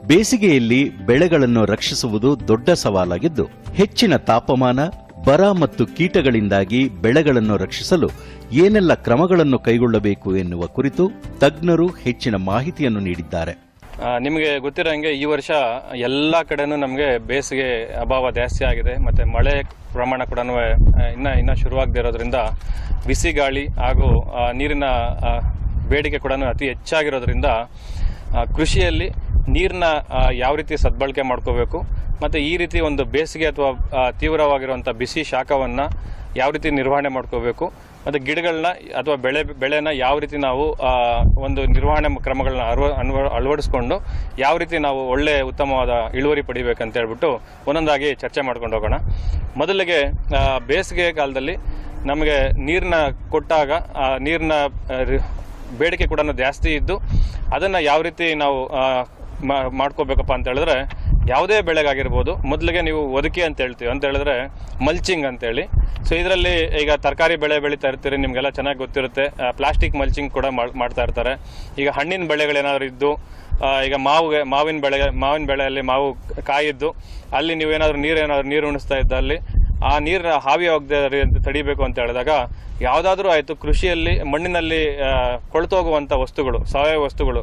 ಬೇಸಿಗೆಯಲ್ಲಿ ಬೆಳೆಗಳನ್ನು ರಕ್ಷಿಸುವುದು ದೊಡ್ಡ ಸವಾಲಾಗಿದ್ದು, ಹೆಚ್ಚಿನ ತಾಪಮಾನ, ಬರ ಮತ್ತು ಕೀಟಗಳಿಂದಾಗಿ ಬೆಳೆಗಳನ್ನು ರಕ್ಷಿಸಲು ಏನೆಲ್ಲ ಕ್ರಮಗಳನ್ನು ಕೈಗೊಳ್ಳಬೇಕು ಎನ್ನುವ ಕುರಿತು ತಜ್ಞರು ಹೆಚ್ಚಿನ ಮಾಹಿತಿಯನ್ನು ನೀಡಿದ್ದಾರೆ. ನಿಮಗೆ ಗೊತ್ತಿರೋಂಗೆ ಈ ವರ್ಷ ಎಲ್ಲ ಕಡೆನೂ ನಮಗೆ ಬೇಸಿಗೆ ಅಭಾವ ಜಾಸ್ತಿ ಆಗಿದೆ ಮತ್ತು ಮಳೆ ಪ್ರಮಾಣ ಕೂಡ ಇನ್ನೂ ಶುರುವಾಗದಿರೋದ್ರಿಂದ ಬಿಸಿ ಗಾಳಿ ಹಾಗೂ ನೀರಿನ ಬೇಡಿಕೆ ಕೂಡ ಅತಿ ಹೆಚ್ಚಾಗಿರೋದ್ರಿಂದ ಕೃಷಿಯಲ್ಲಿ ನೀರನ್ನ ಯಾವ ರೀತಿ ಸದ್ಬಳಕೆ ಮಾಡ್ಕೋಬೇಕು ಮತ್ತು ಈ ರೀತಿ ಒಂದು ಬೇಸಿಗೆ ಅಥವಾ ತೀವ್ರವಾಗಿರುವಂಥ ಬಿಸಿ ಶಾಖವನ್ನು ಯಾವ ರೀತಿ ನಿರ್ವಹಣೆ ಮಾಡ್ಕೋಬೇಕು ಮತ್ತು ಗಿಡಗಳನ್ನ ಅಥವಾ ಬೆಳೆನ ಯಾವ ರೀತಿ ನಾವು ಒಂದು ನಿರ್ವಹಣೆ ಕ್ರಮಗಳನ್ನ ಅಳವಡಿಸ್ಕೊಂಡು ಯಾವ ರೀತಿ ನಾವು ಒಳ್ಳೆಯ ಉತ್ತಮವಾದ ಇಳುವರಿ ಪಡಿಬೇಕಂತ ಹೇಳ್ಬಿಟ್ಟು ಒಂದೊಂದಾಗಿ ಚರ್ಚೆ ಮಾಡ್ಕೊಂಡು ಹೋಗೋಣ. ಮೊದಲಿಗೆ ಬೇಸಿಗೆ ಕಾಲದಲ್ಲಿ ನಮಗೆ ನೀರನ್ನ ಕೊಟ್ಟಾಗ ನೀರಿನ ಬೇಡಿಕೆ ಕೂಡ ಜಾಸ್ತಿ ಇದ್ದು ಅದನ್ನು ಯಾವ ರೀತಿ ನಾವು ಮಾಡ್ಕೋಬೇಕಪ್ಪ ಅಂತ ಹೇಳಿದ್ರೆ, ಯಾವುದೇ ಬೆಳೆಗಾಗಿರ್ಬೋದು ಮೊದಲಿಗೆ ನೀವು ಒದಕೆ ಅಂತ ಹೇಳ್ತೀವಿ ಅಂತ ಹೇಳಿದ್ರೆ ಮಲ್ಚಿಂಗ್ ಅಂತೇಳಿ. ಸೊ ಇದರಲ್ಲಿ ಈಗ ತರಕಾರಿ ಬೆಳೆ ಬೆಳೀತಾ ಇರ್ತೀರಿ, ನಿಮಗೆಲ್ಲ ಚೆನ್ನಾಗಿ ಗೊತ್ತಿರುತ್ತೆ. ಪ್ಲಾಸ್ಟಿಕ್ ಮಲ್ಚಿಂಗ್ ಕೂಡ ಮಾಡ್ತಾ ಇರ್ತಾರೆ. ಈಗ ಹಣ್ಣಿನ ಬೆಳೆಗಳೇನಾದ್ರು ಇದ್ದು, ಈಗ ಮಾವಿನ ಬೆಳೆಯಲ್ಲಿ ಮಾವು ಕಾಯಿದ್ದು ಅಲ್ಲಿ ನೀವೇನಾದರೂ ನೀರು ಉಣಿಸ್ತಾ ಇದ್ದ ಅಲ್ಲಿ ಆ ನೀರಿನ ಹಾವಿ ಆಗದೆ ತಡಿಬೇಕು ಅಂತ ಹೇಳಿದಾಗ ಯಾವುದಾದ್ರೂ ಆಯಿತು, ಕೃಷಿಯಲ್ಲಿ ಮಣ್ಣಿನಲ್ಲಿ ಕೊಳ್ತೋಗುವಂಥ ವಸ್ತುಗಳು, ಸಾವಯವ ವಸ್ತುಗಳು,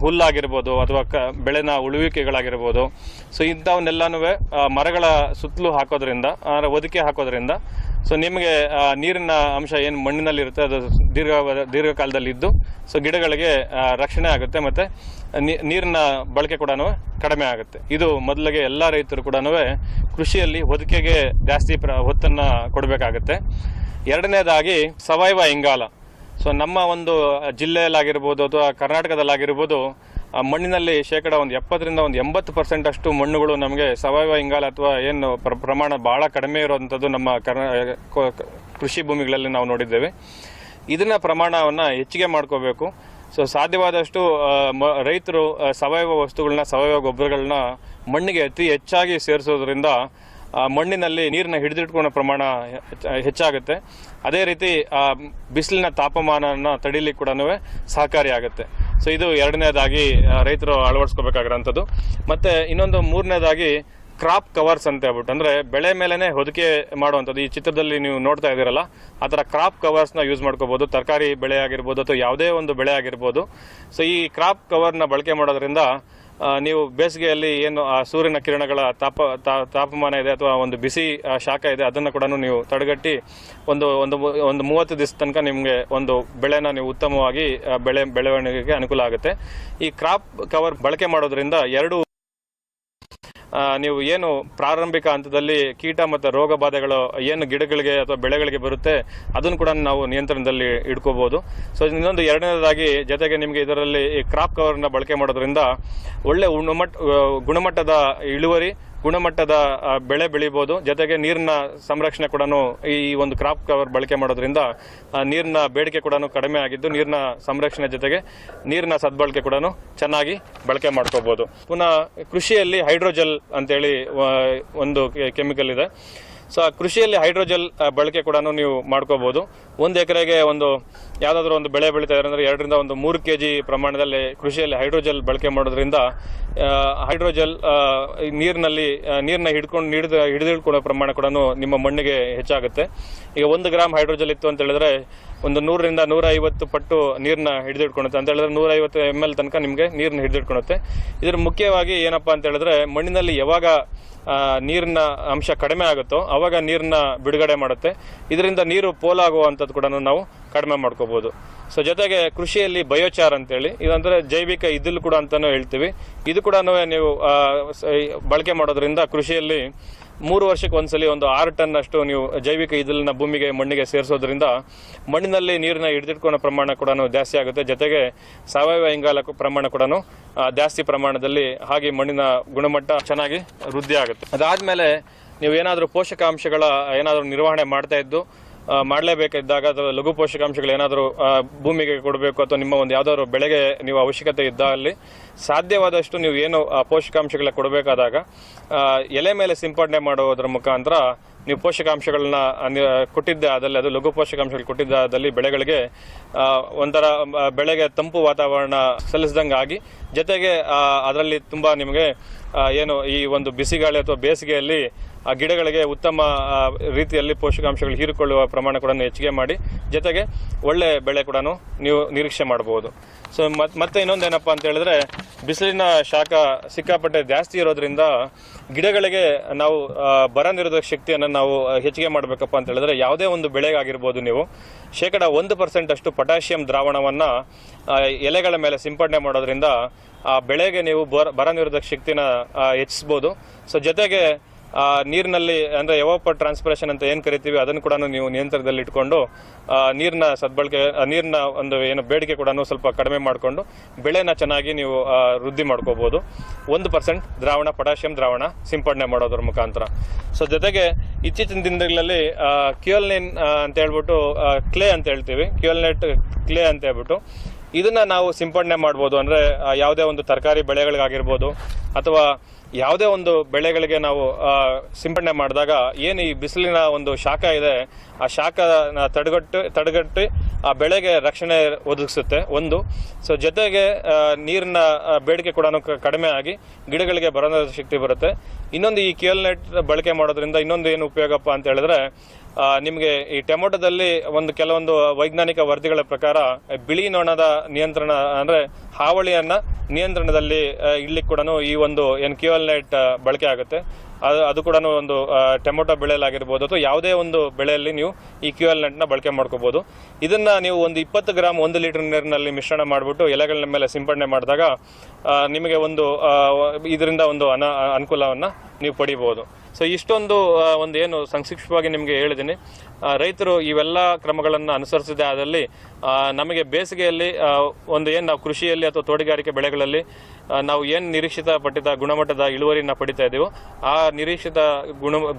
ಹುಲ್ಲಾಗಿರ್ಬೋದು ಅಥವಾ ಬೆಳೆನ ಉಳುವಿಕೆಗಳಾಗಿರ್ಬೋದು, ಸೊ ಇಂಥವನ್ನೆಲ್ಲನೂ ಮರಗಳ ಸುತ್ತಲೂ ಹಾಕೋದ್ರಿಂದ, ಒದಕೆ ಹಾಕೋದ್ರಿಂದ ಸೊ ನಿಮಗೆ ನೀರಿನ ಅಂಶ ಏನು ಮಣ್ಣಿನಲ್ಲಿರುತ್ತೆ ಅದು ದೀರ್ಘಕಾಲದಲ್ಲಿ ಇದ್ದು ಸೊ ಗಿಡಗಳಿಗೆ ರಕ್ಷಣೆ ಆಗುತ್ತೆ ಮತ್ತು ನೀರಿನ ಬಳಕೆ ಕೂಡ ಕಡಿಮೆ ಆಗುತ್ತೆ. ಇದು ಮೊದಲಿಗೆ ಎಲ್ಲ ರೈತರು ಕೂಡ ಕೃಷಿಯಲ್ಲಿ ಒದಕೆಗೆ ಜಾಸ್ತಿ ಒತ್ತನ್ನು ಕೊಡಬೇಕಾಗತ್ತೆ. ಎರಡನೇದಾಗಿ ಸಾವಯವ ಇಂಗಾಲ. ಸೊ ನಮ್ಮ ಒಂದು ಜಿಲ್ಲೆಯಲ್ಲಾಗಿರ್ಬೋದು ಅಥವಾ ಕರ್ನಾಟಕದಲ್ಲಾಗಿರ್ಬೋದು ಮಣ್ಣಿನಲ್ಲಿ ಶೇಕಡ 70% ಅಷ್ಟು ಮಣ್ಣುಗಳು ನಮಗೆ ಸಾವಯವ ಇಂಗಾಲ ಅಥವಾ ಏನು ಪ್ರಮಾಣ ಭಾಳ ಕಡಿಮೆ ಇರುವಂಥದ್ದು ನಮ್ಮ ಕೃಷಿ ಭೂಮಿಗಳಲ್ಲಿ ನಾವು ನೋಡಿದ್ದೇವೆ. ಇದನ್ನ ಪ್ರಮಾಣವನ್ನು ಹೆಚ್ಚಿಗೆ ಮಾಡ್ಕೋಬೇಕು. ಸೊ ಸಾಧ್ಯವಾದಷ್ಟು ರೈತರು ಸಾವಯವ ವಸ್ತುಗಳನ್ನ, ಸಾವಯವ ಗೊಬ್ಬರಗಳನ್ನ ಮಣ್ಣಿಗೆ ಅತಿ ಹೆಚ್ಚಾಗಿ ಸೇರಿಸೋದ್ರಿಂದ ಮಣ್ಣಿನಲ್ಲಿ ನೀರನ್ನ ಹಿಡಿದಿಟ್ಕೊಳ್ಳೋ ಪ್ರಮಾಣ ಹೆಚ್ಚಾಗುತ್ತೆ. ಅದೇ ರೀತಿ ಬಿಸಿಲಿನ ತಾಪಮಾನನ ತಡೀಲಿಕ್ಕೆ ಕೂಡ ಸಹಕಾರಿಯಾಗುತ್ತೆ. ಸೊ ಇದು ಎರಡನೇದಾಗಿ ರೈತರು ಅಳವಡಿಸ್ಕೋಬೇಕಾಗಿರೋಂಥದ್ದು. ಮತ್ತು ಇನ್ನೊಂದು ಮೂರನೇದಾಗಿ ಕ್ರಾಪ್ ಕವರ್ಸ್ ಅಂತ ಹೇಳ್ಬಿಟ್ಟು, ಅಂದರೆ ಬೆಳೆ ಮೇಲೇ ಹೊದಿಕೆ ಮಾಡುವಂಥದ್ದು. ಈ ಚಿತ್ರದಲ್ಲಿ ನೀವು ನೋಡ್ತಾ ಇದ್ದೀರಲ್ಲ, ಆ ಥರ ಕ್ರಾಪ್ ಕವರ್ಸ್ನ ಯೂಸ್ ಮಾಡ್ಕೋಬೋದು. ತರಕಾರಿ ಬೆಳೆ ಆಗಿರ್ಬೋದು ಅಥವಾ ಯಾವುದೇ ಒಂದು ಬೆಳೆ ಆಗಿರ್ಬೋದು. ಸೊ ಈ ಕ್ರಾಪ್ ಕವರ್ನ ಬಳಕೆ ಮಾಡೋದ್ರಿಂದ ನೀವು ಬೇಸಿಗೆಯಲ್ಲಿ ಏನು ಸೂರ್ಯನ ಕಿರಣಗಳ ತಾಪಮಾನ ಇದೆ ಅಥವಾ ಒಂದು ಬಿಸಿ ಶಾಖ ಇದೆ ಅದನ್ನು ಕೂಡ ನೀವು ತಡೆಗಟ್ಟಿ ಒಂದು 30 ದಿವಸ ತನಕ ನಿಮಗೆ ಒಂದು ಬೆಳೆನ ನೀವು ಉತ್ತಮವಾಗಿ ಬೆಳವಣಿಗೆಗೆ ಅನುಕೂಲ ಆಗುತ್ತೆ. ಈ ಕ್ರಾಪ್ ಕವರ್ ಬಳಕೆ ಮಾಡೋದ್ರಿಂದ ನೀವು ಏನು ಪ್ರಾರಂಭಿಕ ಹಂತದಲ್ಲಿ ಕೀಟ ಮತ್ತು ರೋಗ ಬಾಧೆಗಳು ಏನು ಗಿಡಗಳಿಗೆ ಅಥವಾ ಬೆಳೆಗಳಿಗೆ ಬರುತ್ತೆ ಅದನ್ನು ಕೂಡ ನಾವು ನಿಯಂತ್ರಣದಲ್ಲಿ ಇಟ್ಕೋಬಹುದು. ಸೊ ಇನ್ನೊಂದು ಎರಡನೇದಾಗಿ ಜೊತೆಗೆ ನಿಮಗೆ ಇದರಲ್ಲಿ ಈ ಕ್ರಾಪ್ ಕವರ್ನ ಬಳಕೆ ಮಾಡೋದ್ರಿಂದ ಒಳ್ಳೆ ಗುಣಮಟ್ಟದ ಇಳುವರಿ, ಗುಣಮಟ್ಟದ ಬೆಳೆ ಬೆಳಿಬೋದು. ಜೊತೆಗೆ ನೀರಿನ ಸಂರಕ್ಷಣೆ ಕೂಡ ಈ ಒಂದು ಕ್ರಾಪ್ ಕವರ್ ಬಳಕೆ ಮಾಡೋದ್ರಿಂದ ನೀರಿನ ಬೇಡಿಕೆ ಕೂಡ ಕಡಿಮೆ ಆಗಿದ್ದು ನೀರಿನ ಸಂರಕ್ಷಣೆ ಜೊತೆಗೆ ನೀರಿನ ಸದ್ಬಳಕೆ ಕೂಡ ಚೆನ್ನಾಗಿ ಬಳಕೆ ಮಾಡ್ಕೋಬಹುದು. ಪುನಃ ಕೃಷಿಯಲ್ಲಿ ಹೈಡ್ರೋಜೆಲ್ ಅಂತೇಳಿ ಒಂದು ಕೆಮಿಕಲ್ ಇದೆ. ಸೊ ಕೃಷಿಯಲ್ಲಿ ಹೈಡ್ರೋಜೆಲ್ ಬಳಕೆ ಕೂಡ ನೀವು ಮಾಡ್ಕೋಬಹುದು. 1 ಎಕರೆಗೆ ಯಾವುದಾದ್ರೂ ಒಂದು ಬೆಳೆ ಬೆಳೀತಾ ಇದ್ದಾರೆ ಅಂದರೆ 2 ರಿಂದ 3 kg ಪ್ರಮಾಣದಲ್ಲಿ ಕೃಷಿಯಲ್ಲಿ ಹೈಡ್ರೋಜೆಲ್ ಬಳಕೆ ಮಾಡೋದ್ರಿಂದ ಹೈಡ್ರೋಜೆಲ್ ನೀರನ್ನ ಹಿಡಿದಿಟ್ಕೊಳ್ಳೋ ಪ್ರಮಾಣ ಕೂಡ ನಿಮ್ಮ ಮಣ್ಣಿಗೆ ಹೆಚ್ಚಾಗುತ್ತೆ. ಈಗ 1 ಗ್ರಾಮ್ ಹೈಡ್ರೋಜೆಲ್ ಇತ್ತು ಅಂತ ಹೇಳಿದ್ರೆ 100 ರಿಂದ 150 ಪಟ್ಟು ನೀರನ್ನ ಹಿಡಿದಿಟ್ಕೊಳುತ್ತೆ ಅಂತ ಹೇಳಿದ್ರೆ 150 ml ತನಕ ನಿಮಗೆ ನೀರನ್ನ ಹಿಡಿದಿಟ್ಕೊಳುತ್ತೆ. ಇದ್ರ ಮುಖ್ಯವಾಗಿ ಏನಪ್ಪಾ ಅಂತ ಹೇಳಿದ್ರೆ ಮಣ್ಣಿನಲ್ಲಿ ಯಾವಾಗ ನೀರಿನ ಅಂಶ ಕಡಿಮೆ ಆಗುತ್ತೋ ಅವಾಗ ನೀರನ್ನ ಬಿಡುಗಡೆ ಮಾಡುತ್ತೆ. ಇದರಿಂದ ನೀರು ಪೋಲಾಗುವಂಥದ್ದು ಕೂಡ ನಾವು ಕಡಿಮೆ ಮಾಡ್ಕೋಬಹುದು. ಸೊ ಜೊತೆಗೆ ಕೃಷಿಯಲ್ಲಿ ಬಯೋಚಾರ್ ಅಂತೇಳಿ, ಇದಂದ್ರೆ ಜೈವಿಕ ಇದಿಲು ಕೂಡ ಅಂತಾನು ಹೇಳ್ತೀವಿ. ಇದು ಕೂಡ ನೀವು ಬಳಕೆ ಮಾಡೋದ್ರಿಂದ ಕೃಷಿಯಲ್ಲಿ 3 ವರ್ಷಕ್ಕೆ ಒಂದ್ಸಲಿ 6 ಟನ್ ಅಷ್ಟು ನೀವು ಜೈವಿಕ ಇದಿಲನ್ನ ಭೂಮಿಗೆ ಮಣ್ಣಿಗೆ ಸೇರಿಸೋದ್ರಿಂದ ಮಣ್ಣಿನಲ್ಲಿ ನೀರನ್ನ ಹಿಡಿದಿಟ್ಕೊಳ್ಳೋ ಪ್ರಮಾಣ ಕೂಡ ಜಾಸ್ತಿ ಆಗುತ್ತೆ. ಜೊತೆಗೆ ಸಾವಯವ ಇಂಗಾಲ ಪ್ರಮಾಣ ಕೂಡ ಜಾಸ್ತಿ ಪ್ರಮಾಣದಲ್ಲಿ ಹಾಗೆ ಮಣ್ಣಿನ ಗುಣಮಟ್ಟ ಚೆನ್ನಾಗಿ ವೃದ್ಧಿ ಆಗುತ್ತೆ. ಅದಾದ್ಮೇಲೆ ನೀವು ಏನಾದರೂ ಪೋಷಕಾಂಶಗಳ ನಿರ್ವಹಣೆ ಮಾಡ್ತಾ ಇದ್ದು ಮಾಡಲೇಬೇಕಿದ್ದಾಗ ಅಥವಾ ಲಘು ಪೋಷಕಾಂಶಗಳು ಏನಾದರೂ ಭೂಮಿಗೆ ಕೊಡಬೇಕು ಅಥವಾ ನಿಮ್ಮ ಯಾವುದಾದ್ರು ಬೆಳೆಗೆ ನೀವು ಅವಶ್ಯಕತೆ ಇದ್ದಲ್ಲಿ ಸಾಧ್ಯವಾದಷ್ಟು ನೀವು ಏನು ಪೋಷಕಾಂಶಗಳ ಕೊಡಬೇಕಾದಾಗ ಎಲೆ ಮೇಲೆ ಸಿಂಪಡಣೆ ಮಾಡೋದ್ರ ಮುಖಾಂತರ ನೀವು ಪೋಷಕಾಂಶಗಳನ್ನ ಕೊಟ್ಟಿದ್ದೆ ಆದಲ್ಲಿ, ಅದು ಲಘು ಪೋಷಕಾಂಶಗಳು ಕೊಟ್ಟಿದ್ದಾದಲ್ಲಿ ಬೆಳೆಗಳಿಗೆ ಒಂಥರ ಬೆಳೆಗೆ ತಂಪು ವಾತಾವರಣ ಸಲ್ಲಿಸಿದಂಗೆ ಆಗಿ, ಜೊತೆಗೆ ಅದರಲ್ಲಿ ತುಂಬ ನಿಮಗೆ ಏನು ಈ ಒಂದು ಬಿಸಿಗಾಳಿ ಅಥವಾ ಬೇಸಿಗೆಯಲ್ಲಿ ಆ ಗಿಡಗಳಿಗೆ ಉತ್ತಮ ರೀತಿಯಲ್ಲಿ ಪೋಷಕಾಂಶಗಳು ಹೀರಿಕೊಳ್ಳುವ ಪ್ರಮಾಣ ಕೂಡ ಹೆಚ್ಚಿಗೆ ಮಾಡಿ, ಜೊತೆಗೆ ಒಳ್ಳೆ ಬೆಳೆ ಕೂಡ ನೀವು ನಿರೀಕ್ಷೆ ಮಾಡಬಹುದು. ಸೊ ಮತ್ತೆ ಇನ್ನೊಂದೇನಪ್ಪ ಅಂತ ಹೇಳಿದ್ರೆ, ಬಿಸಿಲಿನ ಶಾಖ ಸಿಕ್ಕಾಪಟ್ಟೆ ಜಾಸ್ತಿ ಇರೋದ್ರಿಂದ ಗಿಡಗಳಿಗೆ ನಾವು ಬರ ನಿರೋಧಕ ಶಕ್ತಿಯನ್ನು ನಾವು ಹೆಚ್ಚಿಗೆ ಮಾಡಬೇಕಪ್ಪ ಅಂತ ಹೇಳಿದ್ರೆ, ಯಾವುದೇ ಒಂದು ಬೆಳೆಗಾಗಿರ್ಬೋದು ನೀವು 1% ಅಷ್ಟು ಪೊಟ್ಯಾಷಿಯಂ ದ್ರಾವಣವನ್ನು ಎಲೆಗಳ ಮೇಲೆ ಸಿಂಪಡಣೆ ಮಾಡೋದ್ರಿಂದ ಆ ಬೆಳೆಗೆ ನೀವು ಬರ ನಿರೋಧಕ ಶಕ್ತಿನ ಹೆಚ್ಚಿಸ್ಬೋದು. ಸೊ ಜೊತೆಗೆ ನೀರಿನಲ್ಲಿ ಅಂದರೆ ಎವಾಪರ್ ಟ್ರಾನ್ಸ್ಪಿರೇಷನ್ ಅಂತ ಏನು ಕರಿತೀವಿ, ಅದನ್ನು ಕೂಡ ನೀವು ನಿಯಂತ್ರಣದಲ್ಲಿ ಇಟ್ಕೊಂಡು ನೀರಿನ ಸದ್ಬಳಕೆ, ನೀರಿನ ಒಂದು ಏನು ಬೇಡಿಕೆ ಕೂಡ ಸ್ವಲ್ಪ ಕಡಿಮೆ ಮಾಡಿಕೊಂಡು ಬೆಳೆನ ಚೆನ್ನಾಗಿ ನೀವು ವೃದ್ಧಿ ಮಾಡ್ಕೋಬೋದು 1% ದ್ರಾವಣ, ಪೊಟ್ಯಾಷಿಯಂ ದ್ರಾವಣ ಸಿಂಪಡಣೆ ಮಾಡೋದ್ರ ಮುಖಾಂತರ. ಸೊ ಜೊತೆಗೆ ಇತ್ತೀಚಿನ ದಿನಗಳಲ್ಲಿ ಕ್ಯೂಲ್ನೇನ್ ಅಂತ ಹೇಳ್ಬಿಟ್ಟು ಕ್ಲೇ ಅಂತ ಹೇಳ್ತೀವಿ, ಕ್ಯೂಲ್ನೇಟ್ ಕ್ಲೇ ಅಂತ ಹೇಳ್ಬಿಟ್ಟು ಇದನ್ನ ನಾವು ಸಿಂಪಡಣೆ ಮಾಡ್ಬೋದು. ಅಂದರೆ ಯಾವುದೇ ಒಂದು ತರಕಾರಿ ಬೆಳೆಗಳಿಗಾಗಿರ್ಬೋದು ಅಥವಾ ಯಾವುದೇ ಒಂದು ಬೆಳೆಗಳಿಗೆ ನಾವು ಸಿಂಪಡಣೆ ಮಾಡಿದಾಗ ಏನು ಈ ಬಿಸಿಲಿನ ಒಂದು ಶಾಖ ಇದೆ, ಆ ಶಾಖನ ತಡೆಗಟ್ಟಿ ಆ ಬೆಳೆಗೆ ರಕ್ಷಣೆ ಒದಗಿಸುತ್ತೆ ಒಂದು. ಸೊ ಜೊತೆಗೆ ನೀರಿನ ಬೇಡಿಕೆ ಕೂಡ ಕಡಿಮೆ ಆಗಿ ಗಿಡಗಳಿಗೆ ಬರೋ ಶಕ್ತಿ ಬರುತ್ತೆ. ಇನ್ನೊಂದು, ಈ ಕ್ಯೂಲ್ನೆಟ್ ಬಳಕೆ ಮಾಡೋದ್ರಿಂದ ಇನ್ನೊಂದು ಏನು ಉಪಯೋಗಪ್ಪ ಅಂತ ಹೇಳಿದ್ರೆ, ನಿಮಗೆ ಈ ಟೊಮೊಟೊದಲ್ಲಿ ಕೆಲವೊಂದು ವೈಜ್ಞಾನಿಕ ವರದಿಗಳ ಪ್ರಕಾರ ಬಿಳಿ ನೊಣದ ನಿಯಂತ್ರಣ, ಅಂದರೆ ಹಾವಳಿಯನ್ನು ನಿಯಂತ್ರಣದಲ್ಲಿ ಇಡ್ಲಿಕ್ಕೆ ಕೂಡ ಈ ಒಂದು ಏನು ಕ್ಯೂಲ್ನೆಟ್ ಬಳಕೆ ಆಗುತ್ತೆ. ಅದು ಕೂಡ ಒಂದು ಟೊಮೊಟೊ ಬೆಳೆಯಲ್ಲಾಗಿರ್ಬೋದು ಅಥವಾ ಯಾವುದೇ ಒಂದು ಬೆಳೆಯಲ್ಲಿ ನೀವು ಈ ಕ್ಯೂಲ್ನೆಟ್ನ ಬಳಕೆ ಮಾಡ್ಕೋಬೋದು. ಇದನ್ನು ನೀವು ಒಂದು 20 ಗ್ರಾಮ್ 1 ಲೀಟರ್ ನೀರಿನಲ್ಲಿ ಮಿಶ್ರಣ ಮಾಡಿಬಿಟ್ಟು ಎಲೆಗಳ ಮೇಲೆ ಸಿಂಪಡಣೆ ಮಾಡಿದಾಗ ನಿಮಗೆ ಇದರಿಂದ ಒಂದು ಅನುಕೂಲವನ್ನು ನೀವು ಪಡಿಬೋದು. ಸೊ ಇಷ್ಟೊಂದು ಏನು ಸಂಕ್ಷಿಪ್ತವಾಗಿ ನಿಮಗೆ ಹೇಳಿದ್ದೀನಿ. ರೈತರು ಇವೆಲ್ಲ ಕ್ರಮಗಳನ್ನು ಅನುಸರಿಸಿದ ಆದಲ್ಲಿ ನಮಗೆ ಬೇಸಿಗೆಯಲ್ಲಿ ಏನು ನಾವು ಕೃಷಿಯಲ್ಲಿ ಅಥವಾ ತೋಟಗಾರಿಕೆ ಬೆಳೆಗಳಲ್ಲಿ ನಾವು ಏನು ನಿರೀಕ್ಷಿತ ಪಟ್ಟಿದ ಗುಣಮಟ್ಟದ ಇಳುವರಿಯನ್ನು ಪಡಿತಾ ಇದ್ದೀವೋ ಆ ನಿರೀಕ್ಷಿತ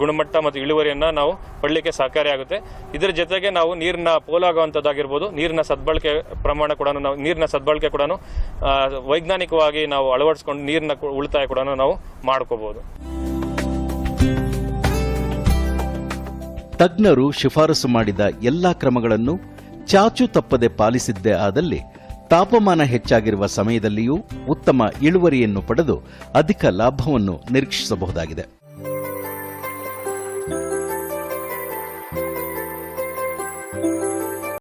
ಗುಣಮಟ್ಟ ಮತ್ತು ಇಳುವರಿಯನ್ನು ನಾವು ಪಡಲಿಕ್ಕೆ ಸಹಕಾರಿಯಾಗುತ್ತೆ. ಇದರ ಜೊತೆಗೆ ನಾವು ನೀರಿನ ಪೋಲಾಗುವಂಥದ್ದಾಗಿರ್ಬೋದು, ನೀರಿನ ಸದ್ಬಳಕೆ ಪ್ರಮಾಣ ಕೂಡ ನೀರಿನ ಸದ್ಬಳಕೆ ಕೂಡ ವೈಜ್ಞಾನಿಕವಾಗಿ ನಾವು ಅಳವಡಿಸ್ಕೊಂಡು ನೀರಿನ ಉಳಿತಾಯ ಕೂಡ ನಾವು ಮಾಡ್ಕೋಬಹುದು. ತಜ್ಞರು ಶಿಫಾರಸು ಮಾಡಿದ ಎಲ್ಲಾ ಕ್ರಮಗಳನ್ನು ಚಾಚು ತಪ್ಪದೆ ಪಾಲಿಸಿದ್ದೇ ಆದಲ್ಲಿ ತಾಪಮಾನ ಹೆಚ್ಚಾಗಿರುವ ಸಮಯದಲ್ಲಿಯೂ ಉತ್ತಮ ಇಳುವರಿಯನ್ನು ಪಡೆದು ಅಧಿಕ ಲಾಭವನ್ನು ನಿರೀಕ್ಷಿಸಬಹುದಾಗಿದೆ.